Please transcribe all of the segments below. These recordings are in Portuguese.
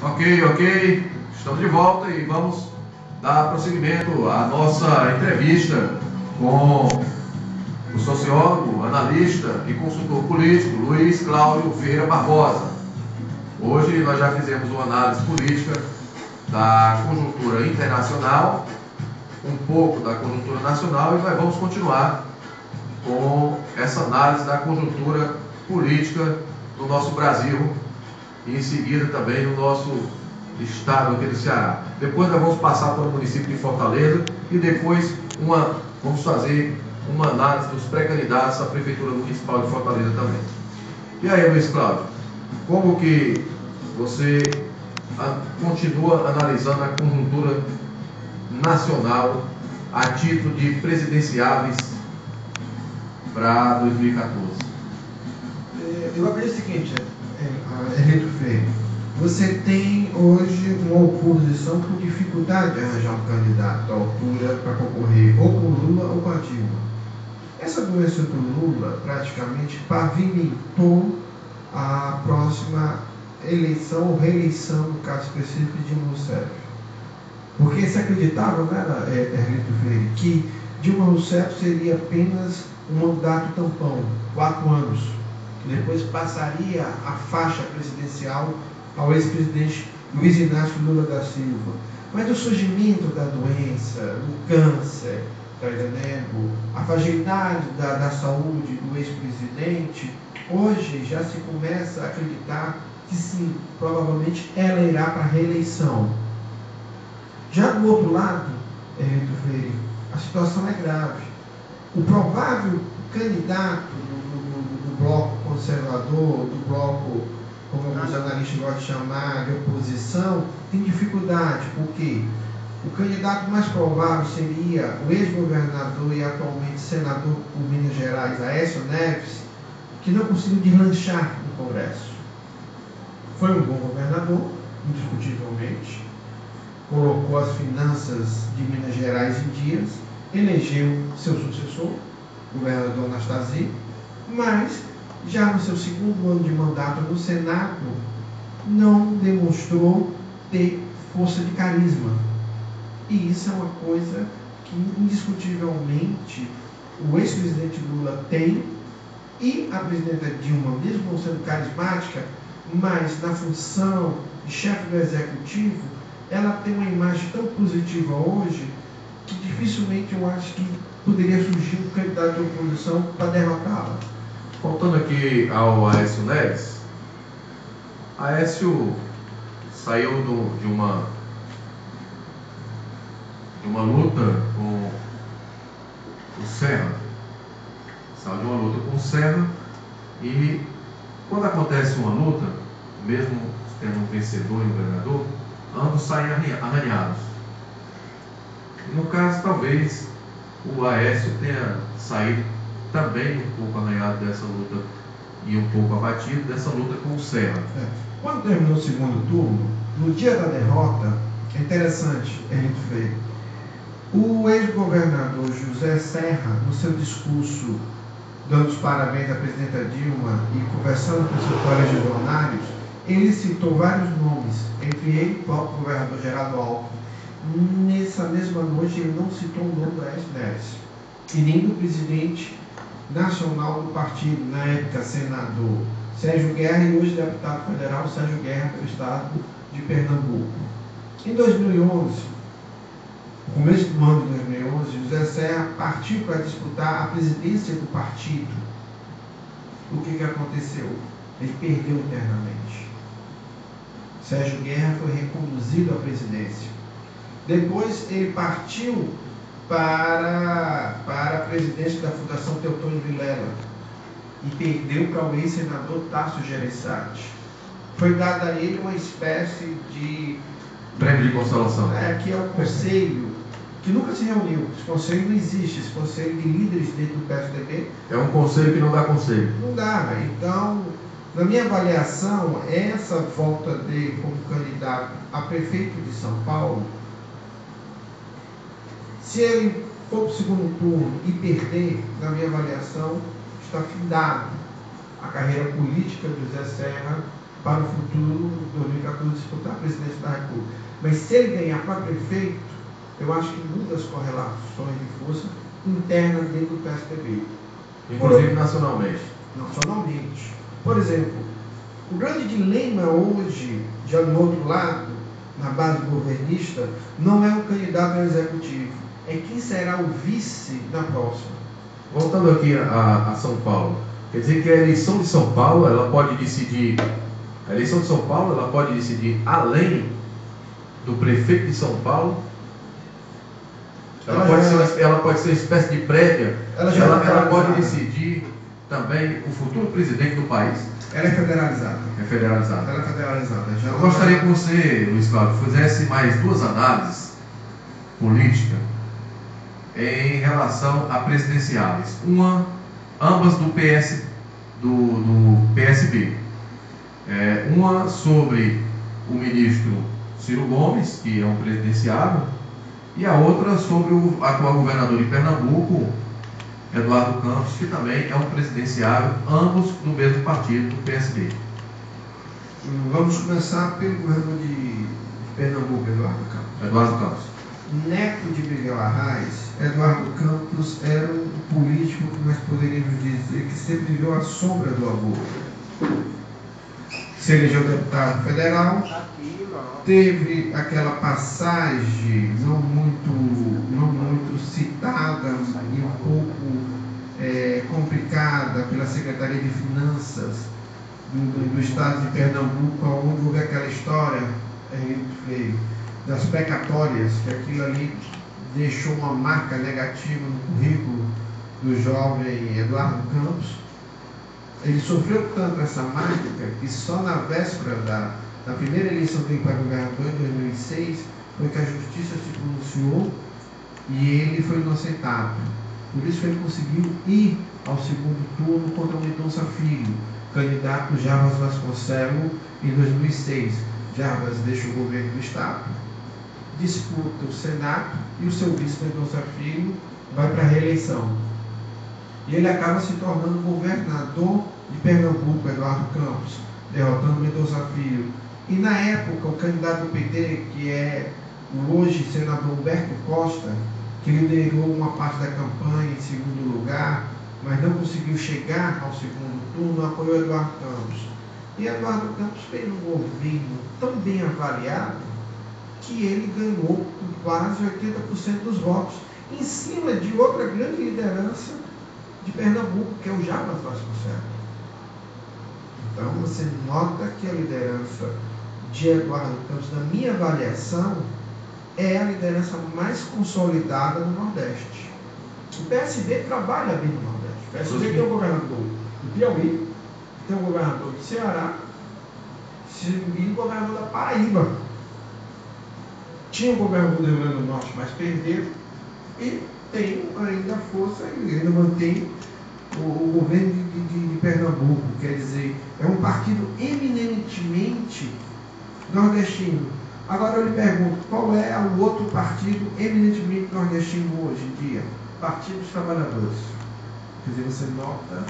Ok. Estamos de volta e vamos dar prosseguimento à nossa entrevista com o sociólogo, analista e consultor político Luiz Cláudio Ferreira Barbosa. Hoje nós já fizemos uma análise política da conjuntura internacional, um pouco da conjuntura nacional, e nós vamos continuar com essa análise da conjuntura política do nosso Brasil e em seguida também no nosso estado aqui do Ceará. Depois nós vamos passar para o município de Fortaleza e depois vamos fazer uma análise dos pré-candidatos à Prefeitura Municipal de Fortaleza também. E aí, Luiz Cláudio, como que você continua analisando a conjuntura nacional a título de presidenciáveis para 2014? Eu acredito o seguinte, Henrique Freire, você tem hoje uma oposição com dificuldade de arranjar um candidato à altura para concorrer ou com Lula ou com a Dilma. Essa doença do Lula praticamente pavimentou a próxima eleição ou reeleição, no caso específico de Dilma Rousseff. Porque se acreditava, não era, Henrique Freire, que Dilma Rousseff seria apenas um mandato tampão, 4 anos, que depois passaria a faixa presidencial ao ex-presidente Luiz Inácio Lula da Silva. Mas o surgimento da doença, do câncer, tá entendendo? A fragilidade da saúde do ex-presidente, hoje já se começa a acreditar que sim, provavelmente ela irá para a reeleição. Já do outro lado, Henrique Freire, a situação é grave. O provável candidato do bloco conservador, do bloco, como alguns analistas gostam de chamar, de oposição, tem dificuldade, porque o candidato mais provável seria o ex-governador e atualmente senador por Minas Gerais, Aécio Neves, que não conseguiu deslanchar no Congresso. Foi um bom governador, indiscutivelmente, colocou as finanças de Minas Gerais em dias, elegeu seu sucessor, o governador Anastasia, mas já no seu segundo ano de mandato no Senado, não demonstrou ter força de carisma. E isso é uma coisa que, indiscutivelmente, o ex-presidente Lula tem, e a presidenta Dilma, mesmo não sendo carismática, mas na função de chefe do executivo, ela tem uma imagem tão positiva hoje que dificilmente eu acho que poderia surgir um candidato de oposição para derrotá-la. Voltando aqui ao Aécio Neves, Aécio saiu de uma luta com o Serra. Saiu de uma luta com o Serra e quando acontece uma luta, mesmo tendo um vencedor e um ganhador, ambos saem arranhados. E no caso, talvez o Aécio tenha saído também um pouco arranhado dessa luta e um pouco abatido dessa luta com o Serra. Quando terminou o segundo turno, no dia da derrota, é interessante, Henrique Freire, o ex-governador José Serra, no seu discurso dando os parabéns à presidenta Dilma e conversando com seus correligionários, ele citou vários nomes, entre eles o próprio governador Geraldo Alckmin. Nessa mesma noite ele não citou o nome do Aécio Neves e nem do presidente nacional do partido, na época senador Sérgio Guerra, e hoje deputado federal Sérgio Guerra pelo estado de Pernambuco. Em 2011, no começo do ano de 2011, José Serra partiu para disputar a presidência do partido. O que aconteceu? Ele perdeu internamente. Sérgio Guerra foi reconduzido à presidência. Depois ele partiu para a presidência da Fundação Teotônio Vilela e perdeu para o ex-senador Tasso Gereissati. Foi dada a ele uma espécie de prêmio de consolação, que é o conselho, que nunca se reuniu. Esse conselho não existe, esse conselho de líderes dentro do PSDB. É um conselho que não dá conselho. Não dá, né? Então, na minha avaliação, essa volta dele como candidato a prefeito de São Paulo, se ele for para o segundo turno e perder, na minha avaliação, está findado a carreira política de José Serra para o futuro 2014 disputar a presidência da República. Mas se ele ganhar para prefeito, eu acho que muda as correlações de força internas dentro do PSDB. Inclusive nacionalmente. Nacionalmente. Por exemplo, o grande dilema hoje, já do outro lado, na base governista, não é o candidato ao executivo, é quem será o vice na próxima. Voltando aqui a São Paulo, quer dizer que a eleição de São Paulo, ela pode decidir, além do prefeito de São Paulo. Ela pode ser uma espécie de prévia. Ela pode decidir também o futuro presidente do país. Ela é federalizada. Ela é federalizada. Eu gostaria que você, Luiz Cláudio, fizesse mais duas análises políticas em relação a presidenciáveis. Ambas do PSB. Uma sobre o ministro Ciro Gomes, que é um presidenciável, e a outra sobre o atual governador de Pernambuco, Eduardo Campos, que também é um presidenciável, ambos do mesmo partido, do PSB. Vamos começar pelo governador de Pernambuco, Eduardo Campos. Neto de Miguel Arraes, Eduardo Campos era um político que nós poderíamos dizer que sempre viveu à sombra do avô. Se elegeu deputado federal, teve aquela passagem não muito citada e um pouco complicada pela Secretaria de Finanças do Estado de Pernambuco, onde houve aquela história das precatórias, que aquilo ali deixou uma marca negativa no currículo do jovem Eduardo Campos. Ele sofreu tanto essa marca que só na véspera da primeira eleição dele para governador, em 2006, foi que a justiça se pronunciou e ele foi inocentado. Por isso ele conseguiu ir ao segundo turno contra o Mendonça Filho, candidato Jarbas Vasconcelos, em 2006. Jarbas deixa o governo do Estado, disputa o Senado e o seu vice Mendonça Filho vai para a reeleição. E ele acaba se tornando governador de Pernambuco, Eduardo Campos, derrotando Mendonça Filho. E na época, o candidato do PT, que é o hoje senador Humberto Costa, que liderou uma parte da campanha em segundo lugar, mas não conseguiu chegar ao segundo turno, apoiou Eduardo Campos. E Eduardo Campos fez um governo tão bem avaliado que ele ganhou com quase 80% dos votos, em cima de outra grande liderança de Pernambuco, que é o Jarbas Vasconcelos. Então você nota que a liderança de Eduardo Campos, na minha avaliação, é a liderança mais consolidada no Nordeste. O PSB trabalha bem no Nordeste. O PSB tem um governador do Piauí, tem um governador do Ceará e um governador da Paraíba. Tinha um governador do Rio Grande do Norte, mas perdeu, e tem ainda força e ainda mantém o governo de Pernambuco. Quer dizer, é um partido eminentemente nordestino. Agora eu lhe pergunto, qual é o outro partido eminentemente nordestino hoje em dia? Partido dos Trabalhadores. Quer dizer, você nota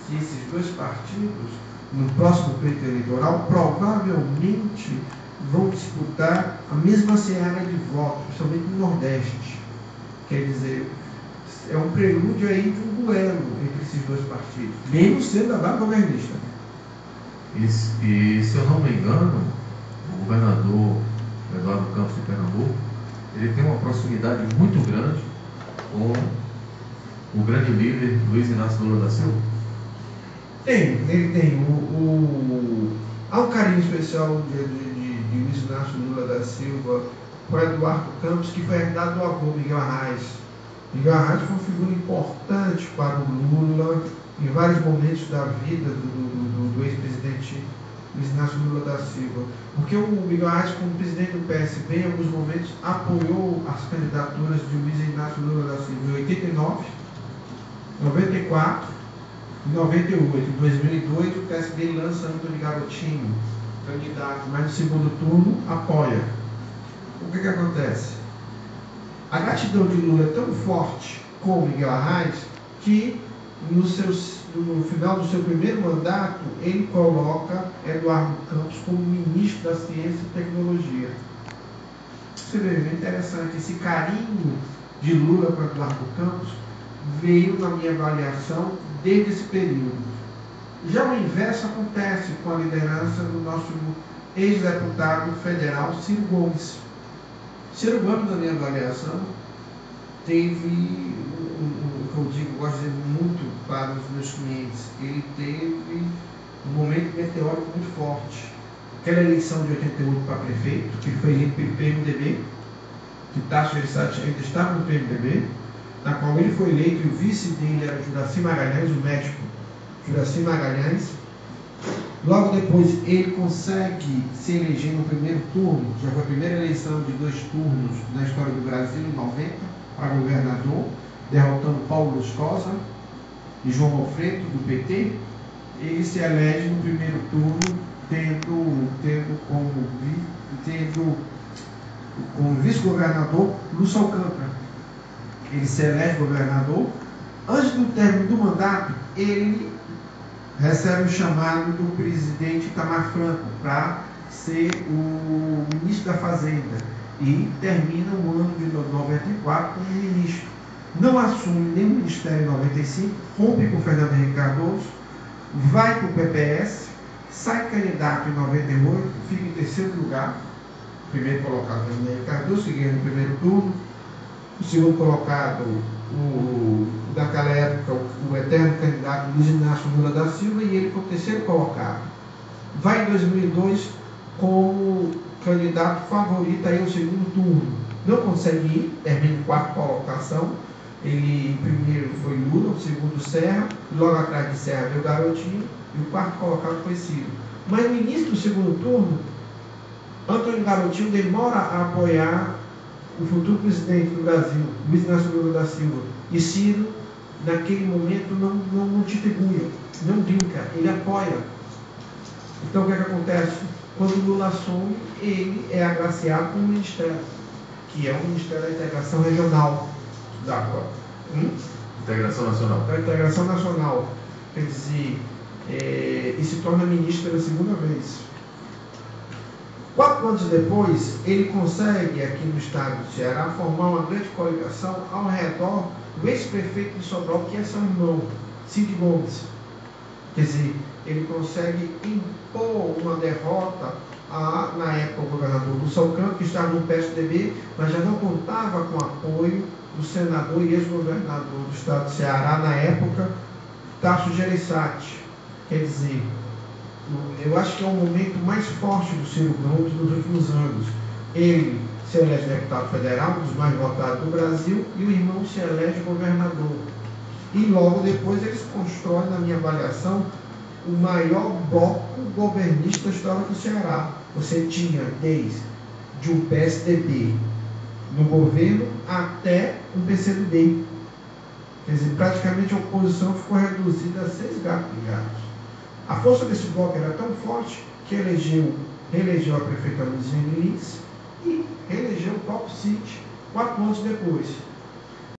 que esses dois partidos, no próximo pleito eleitoral, provavelmente vão disputar a mesma seara de votos, principalmente no Nordeste. Quer dizer, é um prelúdio aí de um duelo entre esses dois partidos, mesmo sendo da base governista. E se eu não me engano, o governador Eduardo Campos de Pernambuco, ele tem uma proximidade muito grande com o grande líder Luiz Inácio Lula da Silva. Ele tem. Há um carinho especial de Luiz Inácio Lula da Silva com Eduardo Campos, que foi herdado do avô Miguel Arraes. Miguel Arraes foi uma figura importante para o Lula em vários momentos da vida do ex-presidente Luiz Inácio Lula da Silva. Porque o Miguel Arraes, como presidente do PSB, em alguns momentos apoiou as candidaturas de Luiz Inácio Lula da Silva em 89, 94 e 98. Em 2002, o PSB lança Antônio Garotinho, candidato, mas no segundo turno apoia. O que acontece? A gratidão de Lula é tão forte com o Miguel Arraes que no final do seu primeiro mandato, ele coloca Eduardo Campos como ministro da Ciência e Tecnologia. Isso é interessante, esse carinho de Lula para Eduardo Campos veio na minha avaliação desde esse período. Já o inverso acontece com a liderança do nosso ex-deputado federal Ciro Gomes. Ciro Gomes, na minha avaliação, teve, eu digo, gosto de dizer muito para os meus clientes, ele teve um momento meteórico muito forte. Aquela eleição de 88 para prefeito, que foi eleito pelo PMDB, que Tasso Gereissati ainda estava no PMDB, na qual ele foi eleito e o vice dele era Juracy Magalhães, o médico Juracy Magalhães. Logo depois ele consegue se eleger no primeiro turno, já foi a primeira eleição de 2 turnos na história do Brasil, em 90, para governador, derrotando Paulo Luscosa e João Alfredo, do PT. Ele se elege no primeiro turno, tendo como vice-governador Lúcio Alcântara. Ele se elege governador. Antes do término do mandato, ele recebe o chamado do presidente Itamar Franco para ser o ministro da Fazenda e termina o ano de 94 como ministro. Não assume nenhum ministério em 95, rompe com Fernando Henrique Cardoso, vai para o PPS, sai candidato em 98, fica em terceiro lugar, primeiro colocado Fernando Henrique Cardoso, que ganha no primeiro turno, o segundo colocado, daquela época, o eterno candidato Luiz Inácio Lula da Silva, e ele foi o terceiro colocado. Vai em 2002 como candidato favorito aí ao segundo turno. Não consegue ir, termina em 4ª colocação. Ele, primeiro foi Lula, o segundo Serra, logo atrás de Serra veio o Garotinho, e o 4º colocado foi Ciro. Mas no início do segundo turno, Antônio Garotinho demora a apoiar o futuro presidente do Brasil, Luiz Inácio Lula da Silva. E Ciro, naquele momento, não titubeia, não brinca, ele apoia. Então o que acontece? Quando Lula assume, ele é agraciado com um ministério, que é o Ministério da Integração Regional da Integração Nacional. Da Integração Nacional. Quer dizer, e se torna ministro pela segunda vez. 4 anos depois, ele consegue, aqui no estado do Ceará, formar uma grande coligação ao redor do ex-prefeito de Sobral, que é seu irmão, Cid Gomes. Quer dizer, ele consegue impor uma derrota na época, o governador Lúcio Alcântara, que estava no PSDB, mas já não contava com o apoio do senador e ex-governador do estado do Ceará, na época, Tasso Gereissati. Quer dizer, eu acho que é o momento mais forte do Ciro Gomes nos últimos anos. Ele se elege deputado federal, um dos mais votados do Brasil, e o irmão se elege governador. E logo depois eles constroem, na minha avaliação, o maior bloco governista da história do Ceará. Você tinha desde um PSDB no governo até um PCdoB. Quer dizer, praticamente a oposição ficou reduzida a 6 gatos pingados. A força desse bloco era tão forte que reelegeu a prefeita Luiziane Lins e reelegeu o próprio Cid 4 anos depois.